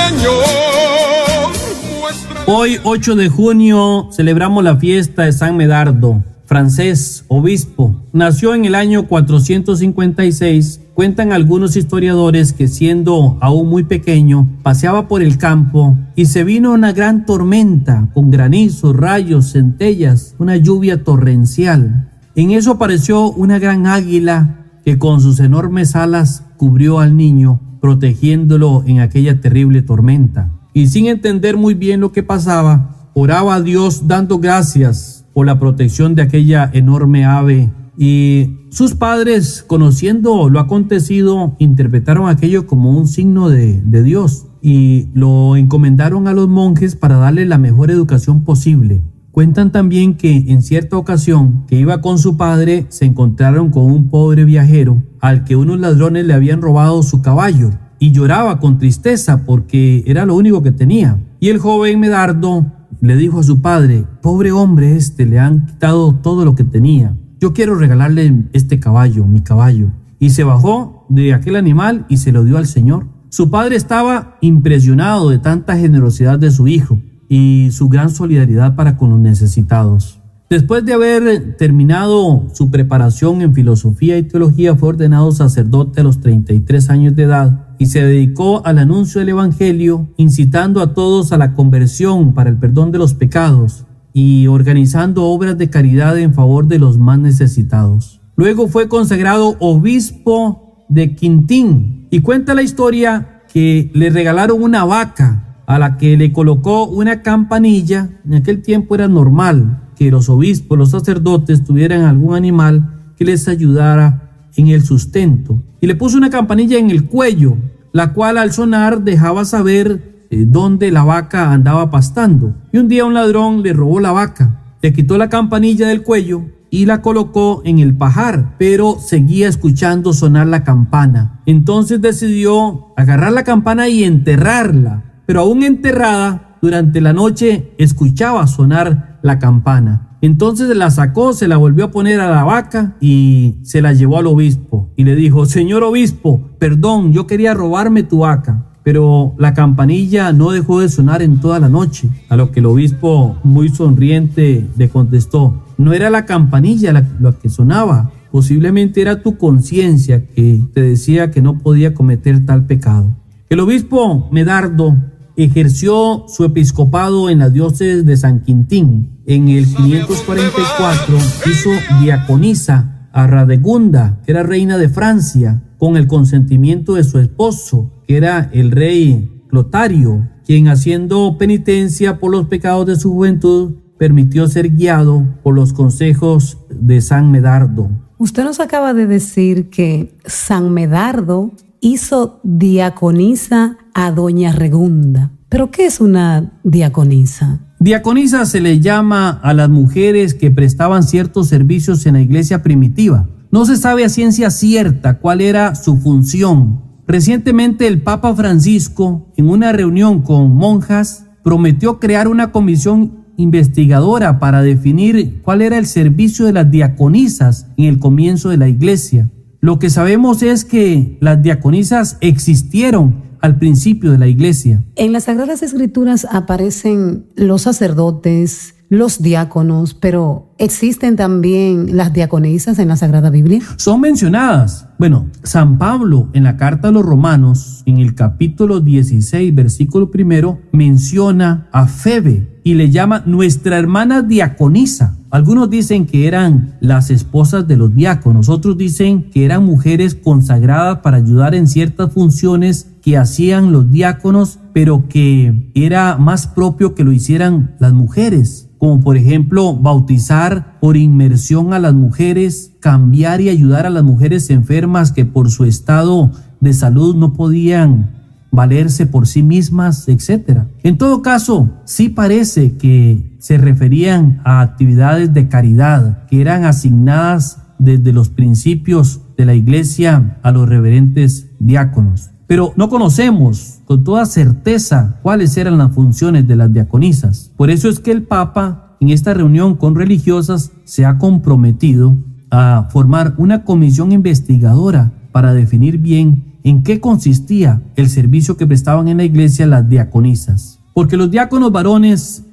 Señor. Hoy, 8 de junio, celebramos la fiesta de San Medardo, francés, obispo. Nació en el año 456. Cuentan algunos historiadores que siendo aún muy pequeño, paseaba por el campo y se vino una gran tormenta con granizo, rayos, centellas, una lluvia torrencial. En eso apareció una gran águila que con sus enormes alas cubrió al niño, protegiéndolo en aquella terrible tormenta. Y sin entender muy bien lo que pasaba, oraba a Dios dando gracias por la protección de aquella enorme ave. Y sus padres, conociendo lo acontecido, interpretaron aquello como un signo de Dios y lo encomendaron a los monjes para darle la mejor educación posible. Cuentan también que en cierta ocasión que iba con su padre, se encontraron con un pobre viajero al que unos ladrones le habían robado su caballo y lloraba con tristeza porque era lo único que tenía. Y el joven Medardo le dijo a su padre: pobre hombre, le han quitado todo lo que tenía. Yo quiero regalarle este caballo, mi caballo. Y se bajó de aquel animal y se lo dio al Señor. Su padre estaba impresionado de tanta generosidad de su hijo y su gran solidaridad para con los necesitados. Después de haber terminado su preparación en filosofía y teología, fue ordenado sacerdote a los 33 años de edad y se dedicó al anuncio del evangelio, incitando a todos a la conversión para el perdón de los pecados y organizando obras de caridad en favor de los más necesitados. Luego fue consagrado obispo de Quintín y cuenta la historia que le regalaron una vaca a la que le colocó una campanilla. En aquel tiempo era normal que los obispos, los sacerdotes tuvieran algún animal que les ayudara en el sustento. Y le puso una campanilla en el cuello, la cual al sonar dejaba saber dónde la vaca andaba pastando. Y un día un ladrón le robó la vaca, le quitó la campanilla del cuello y la colocó en el pajar, pero seguía escuchando sonar la campana. Entonces decidió agarrar la campana y enterrarla, pero aún enterrada, durante la noche escuchaba sonar la campana. Entonces la sacó, se la volvió a poner a la vaca y se la llevó al obispo y le dijo: señor obispo, perdón, yo quería robarme tu vaca, pero la campanilla no dejó de sonar en toda la noche. A lo que el obispo, muy sonriente, le contestó: no era la campanilla la que sonaba, posiblemente era tu conciencia que te decía que no podía cometer tal pecado. El obispo Medardo ejerció su episcopado en la diócesis de San Quintín. En el 544 hizo diaconisa a Radegunda, que era reina de Francia, con el consentimiento de su esposo, que era el rey Clotario, quien, haciendo penitencia por los pecados de su juventud, permitió ser guiado por los consejos de San Medardo. Usted nos acaba de decir que San Medardo hizo diaconisa a doña Regunda. ¿Pero qué es una diaconisa? Diaconisa se le llama a las mujeres que prestaban ciertos servicios en la iglesia primitiva. No se sabe a ciencia cierta cuál era su función. Recientemente el Papa Francisco, en una reunión con monjas, prometió crear una comisión investigadora para definir cuál era el servicio de las diaconisas en el comienzo de la iglesia. Lo que sabemos es que las diaconisas existieron al principio de la iglesia. En las Sagradas Escrituras aparecen los sacerdotes, los diáconos, pero ¿existen también las diaconisas en la Sagrada Biblia? Son mencionadas. Bueno, San Pablo en la carta a los Romanos, en el capítulo 16, versículo 1, menciona a Febe y le llama nuestra hermana diaconisa. Algunos dicen que eran las esposas de los diáconos, otros dicen que eran mujeres consagradas para ayudar en ciertas funciones que hacían los diáconos, pero que era más propio que lo hicieran las mujeres, como por ejemplo bautizar por inmersión a las mujeres, cambiar y ayudar a las mujeres enfermas que por su estado de salud no podían valerse por sí mismas, etc. En todo caso, sí parece que se referían a actividades de caridad que eran asignadas desde los principios de la iglesia a los reverentes diáconos. Pero no conocemos con toda certeza cuáles eran las funciones de las diaconisas. Por eso es que el Papa, en esta reunión con religiosas, se ha comprometido a formar una comisión investigadora para definir bien en qué consistía el servicio que prestaban en la iglesia las diaconisas. Porque los diáconos varones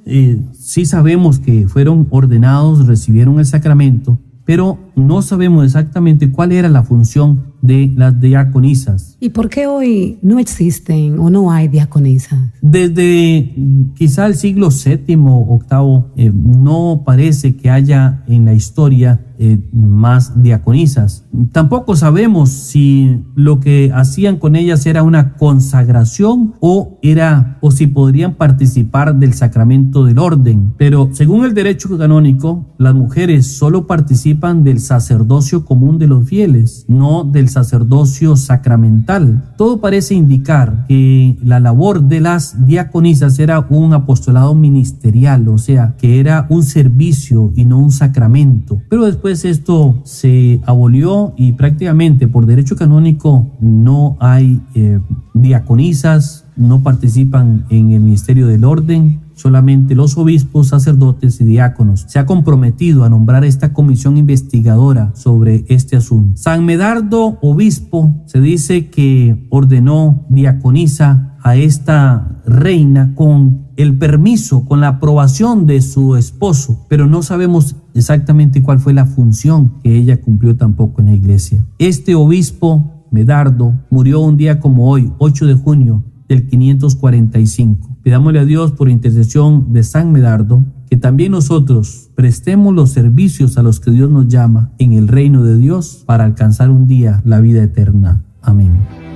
sí sabemos que fueron ordenados, recibieron el sacramento, pero no sabemos exactamente cuál era la función de las diaconisas. ¿Y por qué hoy no existen o no hay diaconisas? Desde quizá el siglo VII o VIII no parece que haya en la historia más diaconisas. Tampoco sabemos si lo que hacían con ellas era una consagración o si podrían participar del sacramento del orden. Pero según el derecho canónico, las mujeres solo participan del sacerdocio común de los fieles, no del sacerdocio sacramental. Todo parece indicar que la labor de las diaconisas era un apostolado ministerial, o sea, que era un servicio y no un sacramento. Pero después esto se abolió y prácticamente por derecho canónico no hay diaconisas, no participan en el ministerio del orden. Solamente los obispos, sacerdotes y diáconos. Se ha comprometido a nombrar esta comisión investigadora sobre este asunto. San Medardo, obispo, se dice que ordenó diaconisa a esta reina con el permiso, con la aprobación de su esposo, pero no sabemos exactamente cuál fue la función que ella cumplió tampoco en la iglesia. Este obispo, Medardo, murió un día como hoy, 8 de junio del 545. Pidámosle a Dios por intercesión de San Medardo que también nosotros prestemos los servicios a los que Dios nos llama en el reino de Dios para alcanzar un día la vida eterna. Amén.